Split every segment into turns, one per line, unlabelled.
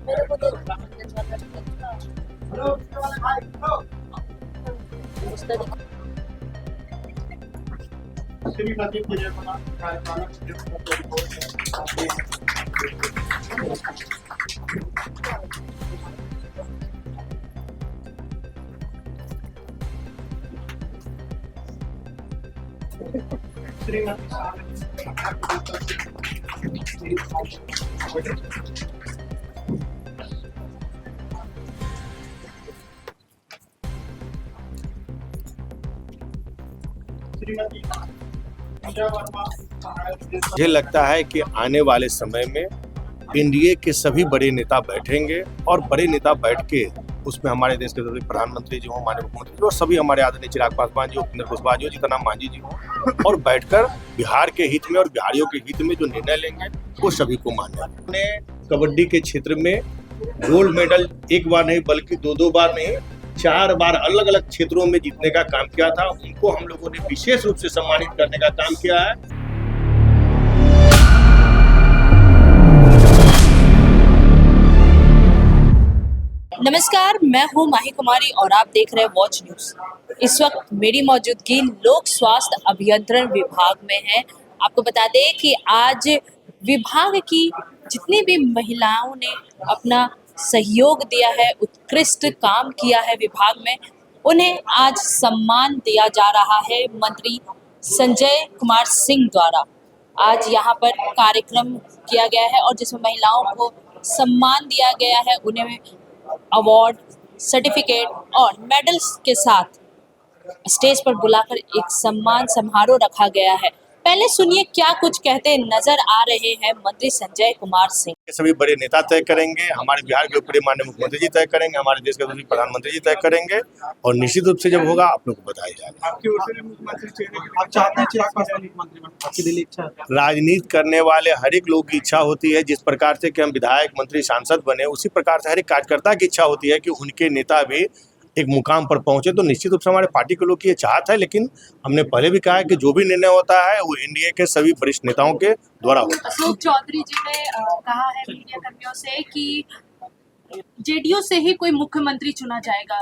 मेरे को तो
मुझे लगता है कि आने वाले समय में एनडीए के सभी बड़े नेता बैठेंगे और बड़े नेता बैठ के उसमें हमारे देश के प्रधानमंत्री जी हों, माननीय मुख्यमंत्री जी और सभी हमारे आदरणीय चिराग पासवान जी हो, उपेंद्र कुशवाहा जी हो, जीतन राम मांझी जी हो और बैठकर बिहार के हित में और बिहारियों के हित में जो निर्णय लेंगे वो सभी को मान्य है। हमने कबड्डी के क्षेत्र में गोल्ड मेडल एक बार नहीं बल्कि दो बार नहीं 4 बार अलग अलग क्षेत्रों में जीतने का काम किया था। उनको हम लोगों ने विशेष रूप से सम्मानित करने का काम किया है।
नमस्कार, मैं हूं माही कुमारी और आप देख रहे हैं वॉच न्यूज। इस वक्त मेरी मौजूदगी लोक स्वास्थ्य अभियंत्रण विभाग में है। आपको बता दें कि आज विभाग की जितनी भी महिलाओं ने अपना सहयोग दिया है, उत्कृष्ट काम किया है विभाग में, उन्हें आज सम्मान दिया जा रहा है मंत्री संजय कुमार सिंह द्वारा। आज यहाँ पर कार्यक्रम किया गया है और जिसमें महिलाओं को सम्मान दिया गया है, उन्हें अवार्ड, सर्टिफिकेट और मेडल्स के साथ स्टेज पर बुलाकर एक सम्मान समारोह रखा गया है। पहले सुनिए क्या कुछ कहते नजर आ रहे हैं मंत्री संजय कुमार सिंह।
सभी बड़े नेता तय करेंगे, हमारे बिहार के ऊपर माननीय मुख्यमंत्री जी तय करेंगे, हमारे देश के प्रधानमंत्री जी तय करेंगे और निश्चित रूप से जब होगा आप लोग को बताया जाएगा।
आपकी ओर से मुख्यमंत्री चेहरे आप चाहते हैं चिराग पासवान मुख्यमंत्री बने, आपकी दिली इच्छा है?
राजनीति करने वाले हर एक लोग की इच्छा होती है, जिस प्रकार से कि हम विधायक, मंत्री, सांसद बने, उसी प्रकार से हर एक कार्यकर्ता की इच्छा होती है कि उनके नेता भी एक मुकाम पर पहुंचे। तो निश्चित रूप से हमारे पार्टी के लोग की ये चाहत है, लेकिन हमने पहले भी कहा है कि जो भी निर्णय होता है वो एनडीए के सभी वरिष्ठ नेताओं के द्वारा होता है।
अशोक चौधरी जी ने कहा है मीडिया कर्मियों से कि जेडीयू से ही कोई मुख्यमंत्री चुना जाएगा,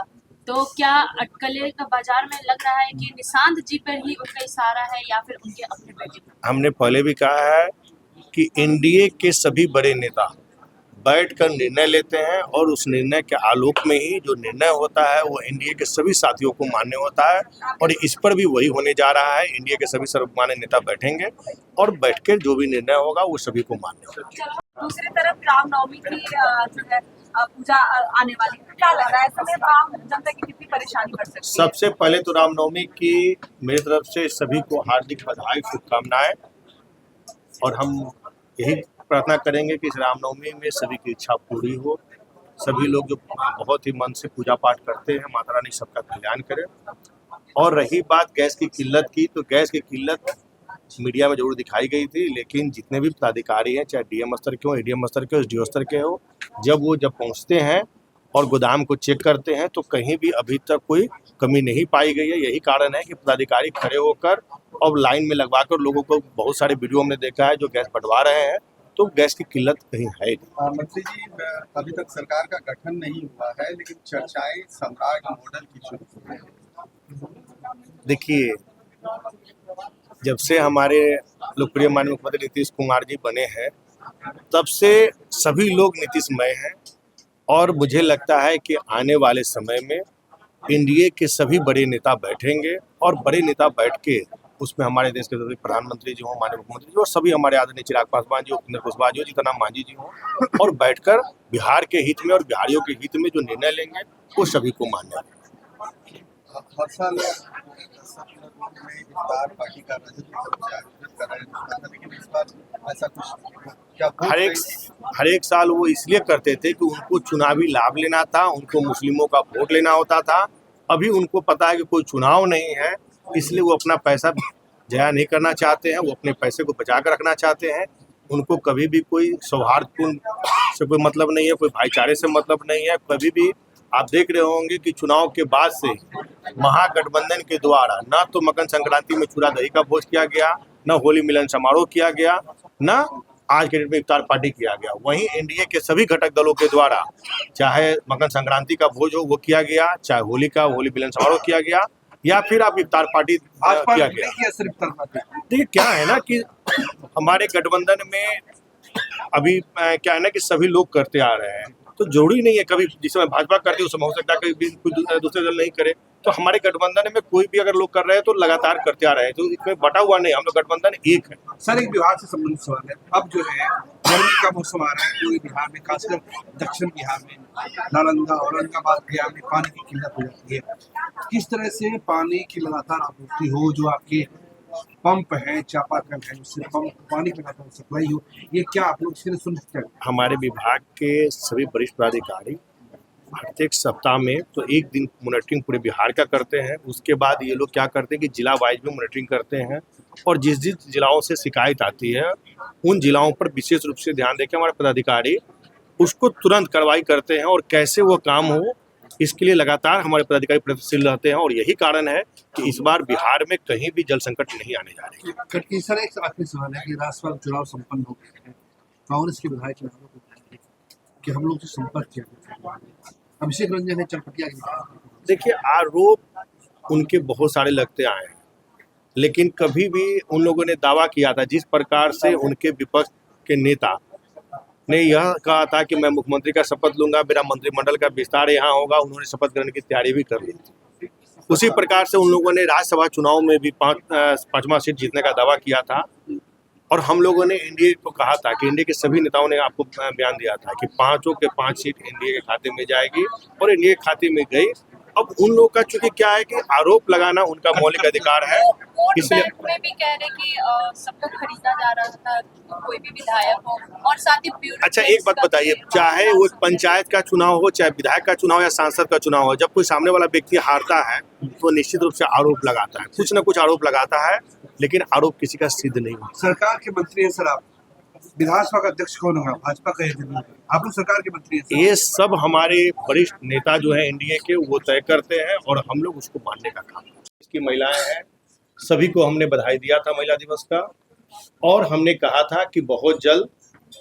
तो क्या अटकलें का बाजार में लग रहा है कि निशांत जी पर ही उनका इशारा है या फिर उनके अपने बेटे पर?
हमने पहले भी कहा है कि एनडीए के सभी बड़े नेता बैठकर निर्णय लेते हैं और उस निर्णय के आलोक में ही जो निर्णय होता है वो एनडीए के सभी साथियों को मान्य होता है और इस पर भी वही होने जा रहा है। एनडीए के सभी सर्वमान्य नेता बैठेंगे और बैठकर जो भी निर्णय होगा वो सभी को मान्य होगा।
दूसरी तरफ रामनवमी की जो है पूजा आने वाली है, क्या लग रहा है समय आम जनता की कितनी परेशानी बढ़ सकती है?
सबसे पहले तो रामनवमी की मेरी तरफ से सभी को हार्दिक बधाई, शुभकामनाएं और हम यही प्रार्थना करेंगे कि इस रामनवमी में सभी की इच्छा पूरी हो। सभी लोग जो बहुत ही मन से पूजा पाठ करते हैं, माता रानी सबका कल्याण करे। और रही बात गैस की किल्लत की, तो गैस की किल्लत मीडिया में जरूर दिखाई गई थी, लेकिन जितने भी पदाधिकारी हैं, चाहे डीएम स्तर के हो, एडीएम स्तर के हो, एसडीओ स्तर के हो, जब पहुंचते हैं और गोदाम को चेक करते हैं तो कहीं भी अभी तक कोई कमी नहीं पाई गई है। यही कारण है कि पदाधिकारी खड़े होकर और लाइन में लगवाकर लोगों को, बहुत सारे वीडियो हमने देखा है जो गैस बंटवा रहे हैं, तो गैस की किल्लत कहीं है नहीं।
मंत्री जी, अभी तक सरकार का गठन नहीं हुआ है, लेकिन चर्चाएं सम्राट मॉडल की शुरू हो गई है।
देखिए, जब से हमारे लोकप्रिय माननीय मुख्यमंत्री नीतीश कुमार जी बने हैं, तब से सभी लोग नीतीशमय हैं और मुझे लगता है कि आने वाले समय में एनडीए के सभी बड़े नेता बैठेंगे और बड़े नेता बैठ के उसमें हमारे देश के प्रधानमंत्री जी हों, माननीय मुख्यमंत्री जी और सभी हमारे आदरणीय चिराग पासवान जी हो, उपेंद्र कुशवाहा जी हो, जीतन राम मांझी जी हो और बैठकर बिहार के हित में और बिहारियों के हित में जो निर्णय लेंगे वो सभी को मान्य है।
हर साल इफ्तार पार्टी का आयोजित कर रहे हैं, लेकिन इस बार ऐसा कुछ क्या
हर एक साल वो इसलिए करते थे कि उनको चुनावी लाभ लेना था, उनको मुस्लिमों का वोट लेना होता था। अभी उनको पता है कि कोई चुनाव नहीं है, इसलिए वो अपना पैसा जया नहीं करना चाहते हैं, वो अपने पैसे को बचा कर रखना चाहते हैं। उनको कभी भी कोई सौहार्दपूर्ण से कोई मतलब नहीं है, कोई भाईचारे से मतलब नहीं है। कभी भी आप देख रहे होंगे कि चुनाव के बाद से महागठबंधन के द्वारा ना तो मकर संक्रांति में चूड़ा दही का भोज किया गया, न होली मिलन समारोह किया गया, न आज के डेट में इफ्तार पार्टी किया गया। वहीं एनडीए के सभी घटक दलों के द्वारा चाहे मकर संक्रांति का भोज हो वो किया गया, चाहे होली मिलन समारोह किया गया, या फिर आप इफ्तार पार्टी किया गया। देखिए क्या है ना कि हमारे गठबंधन में अभी क्या है ना कि सभी लोग करते आ रहे हैं, तो जरूरी नहीं है कभी जिस समय भाजपा करती है उस समय हो सकता है कभी कोई दूसरे दल नहीं करे। तो हमारे गठबंधन में कोई भी अगर लोग कर रहे हैं तो लगातार करते आ रहे हैं, तो इसमें बटा हुआ नहीं, हम लोग गठबंधन एक है।
सर एक बिहार से संबंधित सवाल है, अब जो है गर्मी का मौसम आ रहा है पूरे बिहार में, खासकर दक्षिण बिहार में नालंदा औरंगाबाद गया में पानी की किल्लत हो जाती है। किस तरह से पानी की लगातार आपूर्ति हो, जो आपके पंप है, चापाकल है, उससे पंप पानी की लगातार सप्लाई हो, ये क्या आप लोग इसके लिए सुनिश्चित करें?
हमारे विभाग के सभी वरिष्ठ पदाधिकारी प्रत्येक सप्ताह में तो एक दिन मॉनिटरिंग पूरे बिहार का करते हैं। उसके बाद ये लोग क्या करते हैं कि जिला वाइज में मॉनिटरिंग करते हैं, और जिस जिस जिलाओं से शिकायत आती है उन जिलाओं पर विशेष रूप से ध्यान देकर हमारे पदाधिकारी उसको तुरंत कार्रवाई करते हैं, और कैसे वो काम हो इसके लिए लगातार हमारे पदाधिकारी प्रयत्नशील रहते हैं। और यही कारण है कि इस बार बिहार में कहीं भी जल संकट नहीं आने जा रही है।
सर एक आखिरी सवाल है कि राज्यसभा चुनाव संपन्न हो गए हैं, कांग्रेस के विधायक चुनावों को कि हम लोग से संपर्क किया, अभिषेक रंजन ने चरपटिया की।
देखिए आरोप उनके बहुत सारे लगते आए हैं, लेकिन कभी भी उन लोगों ने दावा किया था, जिस प्रकार से उनके विपक्ष के नेता ने यह कहा था कि मैं मुख्यमंत्री का शपथ लूंगा, मेरा मंत्रिमंडल का विस्तार यहाँ होगा, उन्होंने शपथ ग्रहण की तैयारी भी कर ली थी। उसी प्रकार से उन लोगों ने राज्यसभा चुनाव में भी पांचवा सीट जीतने का दावा किया था, और हम लोगों ने एनडीए को कहा था कि एनडीए के सभी नेताओं ने आपको बयान दिया था कि 5 के 5 सीट एनडीए के खाते में जाएगी, और एनडीए के खाते में गई। अब उन लोगों का चूंकि क्या है कि आरोप लगाना उनका मौलिक अधिकार है, इसलिए
में भी कह रहे कि सबको खरीदा जा रहा था, कोई भी विधायक हो, और साथ ही
अच्छा एक बात बताइए, चाहे वो पंचायत का चुनाव हो, चाहे विधायक का चुनाव या सांसद का चुनाव हो, जब कोई सामने वाला व्यक्ति हारता है तो निश्चित रूप से आरोप लगाता है, कुछ न कुछ आरोप लगाता है, लेकिन आरोप किसी का सिद्ध नहीं होता।
सरकार के मंत्री हैं सर, आप विधानसभा का अध्यक्ष कौन होगा? भाजपा का आप लोग सरकार के मंत्री हैं।
ये सब हमारे वरिष्ठ नेता जो है एनडीए के वो तय करते हैं, और हम लोग उसको मानने का काम करते हैं। इसकी महिलाएं हैं, सभी को हमने बधाई दिया था महिला दिवस का, और हमने कहा था कि बहुत जल्द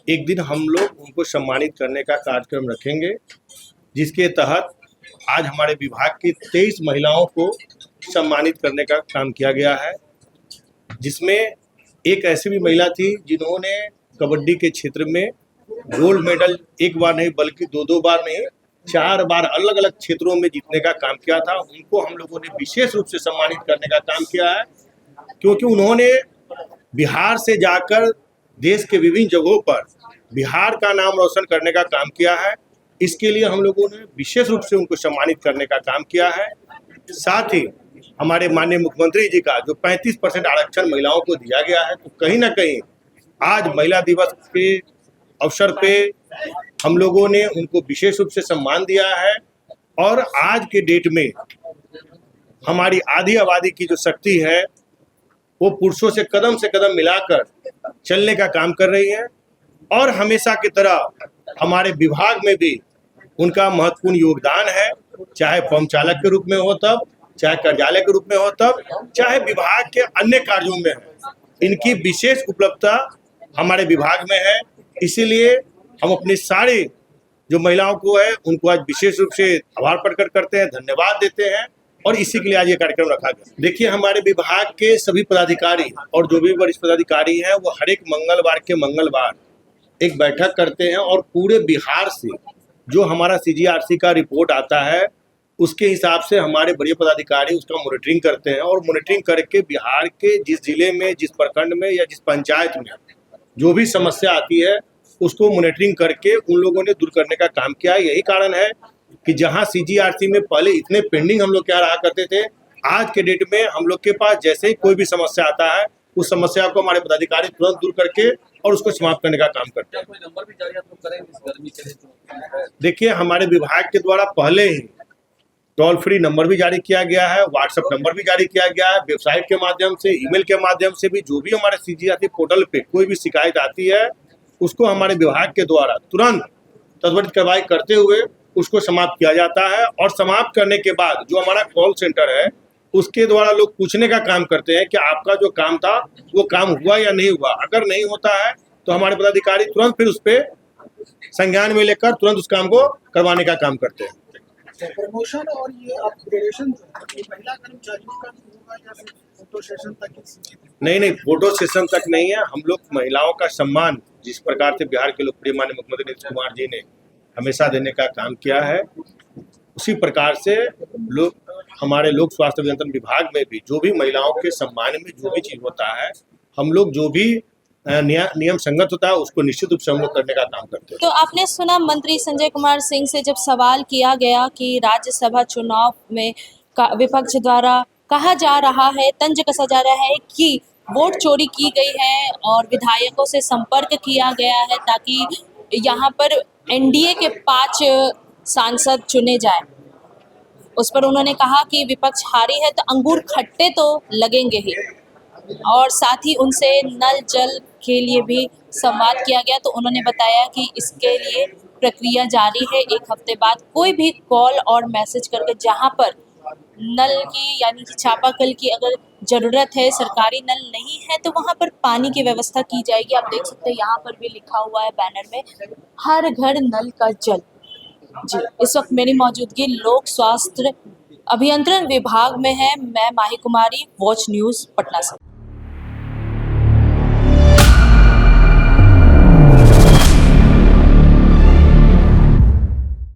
एक दिन हम लोग उनको सम्मानित करने का कार्यक्रम रखेंगे, जिसके तहत आज हमारे विभाग की 23 महिलाओं को सम्मानित करने का काम किया गया है, जिसमें एक ऐसी भी महिला थी जिन्होंने कबड्डी के क्षेत्र में गोल्ड मेडल एक बार नहीं बल्कि 2 बार नहीं 4 बार अलग अलग क्षेत्रों में जीतने का काम किया था। उनको हम लोगों ने विशेष रूप से सम्मानित करने का काम किया है, क्योंकि उन्होंने बिहार से जाकर देश के विभिन्न जगहों पर बिहार का नाम रोशन करने का काम किया है। इसके लिए हम लोगों ने विशेष रूप से उनको सम्मानित करने का काम किया है। साथ ही हमारे माननीय मुख्यमंत्री जी का जो 35% आरक्षण महिलाओं को दिया गया है, तो कहीं ना कहीं आज महिला दिवस के अवसर पे हम लोगों ने उनको विशेष रूप से सम्मान दिया है, और आज के डेट में हमारी आधी आबादी की जो शक्ति है वो पुरुषों से कदम मिलाकर चलने का काम कर रही है, और हमेशा की तरह हमारे विभाग में भी उनका महत्वपूर्ण योगदान है, चाहे फॉर्म चालक के रूप में हो तब, चाहे कार्यालय के रूप में हो तब, चाहे विभाग के अन्य कार्यों में है। इनकी विशेष उपलब्धता हमारे विभाग में है, इसीलिए हम अपनी सारी जो महिलाओं को है उनको आज विशेष रूप से आभार प्रकट करते हैं, धन्यवाद देते हैं, और इसी के लिए आज ये कार्यक्रम रखा गया। देखिए हमारे विभाग के सभी पदाधिकारी और जो भी वरिष्ठ पदाधिकारी हैं वो हर एक मंगलवार के मंगलवार एक बैठक करते हैं, और पूरे बिहार से जो हमारा CGRC का रिपोर्ट आता है उसके हिसाब से हमारे बड़े पदाधिकारी उसका मॉनिटरिंग करते हैं, और मॉनिटरिंग करके बिहार के जिस जिले में, जिस प्रखंड में या जिस पंचायत में जो भी समस्या आती है उसको मॉनिटरिंग करके उन लोगों ने दूर करने का काम किया है। यही कारण है कि जहां CGRC में पहले इतने पेंडिंग हम लोग क्या रहा करते थे, आज के डेट में हम लोग के पास जैसे ही कोई भी समस्या आता है उस समस्या को हमारे पदाधिकारी तुरंत दूर करके और उसको समाप्त करने का काम करते हैं।
कोई नंबर भी जारी आप लोग करेंगे इस गर्मी के लिए?
देखिए हमारे विभाग के द्वारा पहले ही टोल फ्री नंबर भी जारी किया गया है, व्हाट्सएप नंबर भी जारी किया गया है, वेबसाइट के माध्यम से, ईमेल के माध्यम से भी जो भी हमारे CGRC पोर्टल पे कोई भी शिकायत आती है उसको हमारे विभाग के द्वारा तुरंत त्वरित कार्रवाई करते हुए उसको समाप्त किया जाता है। और समाप्त करने के बाद जो हमारा कॉल सेंटर है उसके द्वारा लोग पूछने का काम करते हैं कि आपका जो काम था वो काम हुआ या नहीं हुआ। अगर नहीं होता है तो हमारे पदाधिकारी तुरंत फिर उस पर संज्ञान में लेकर तुरंत उस काम को करवाने का काम करते हैं।
प्रमोशन और ये अपग्रेडेशन ये महिला कर्मचारियों का भी होगा या फिर फोटो सेशन तक ही सीमित है?
नहीं, फोटो सेशन तक नहीं है। हम लोग महिलाओं का सम्मान जिस प्रकार से बिहार के लोकप्रिय माननीय मुख्यमंत्री नीतीश कुमार जी ने हमेशा देने का काम किया है, उसी प्रकार से हमारे लोक स्वास्थ्य अभियंत्रण विभाग में भी जो भी महिलाओं के सम्मान में जो भी चीज होता है, हम लोग जो भी नियम संगत होता है उसको निश्चित रूप से हम लोग करने का काम करते हैं।
तो आपने सुना मंत्री संजय कुमार सिंह से जब सवाल किया गया कि राज्यसभा चुनाव में विपक्ष द्वारा कहा जा रहा है, तंज कसा जा रहा है कि वोट चोरी की गई है और विधायकों से संपर्क किया गया है ताकि यहाँ पर एनडीए के 5 सांसद चुने जाए। उस पर उन्होंने कहा कि विपक्ष हारी है तो अंगूर खट्टे तो लगेंगे ही, और साथ ही उनसे नल जल के लिए भी संवाद किया गया। तो उन्होंने बताया कि इसके लिए प्रक्रिया जारी है। 1 हफ्ते बाद कोई भी कॉल और मैसेज करके जहां पर नल की यानी कि चापाकल की अगर ज़रूरत है, सरकारी नल नहीं है, तो वहां पर पानी की व्यवस्था की जाएगी। आप देख सकते हैं यहाँ पर भी लिखा हुआ है बैनर में, हर घर नल का जल। जी, इस वक्त मेरी मौजूदगी लोक स्वास्थ्य अभियंत्रण विभाग में है। मैं माही कुमारी, वॉच न्यूज़ पटना से।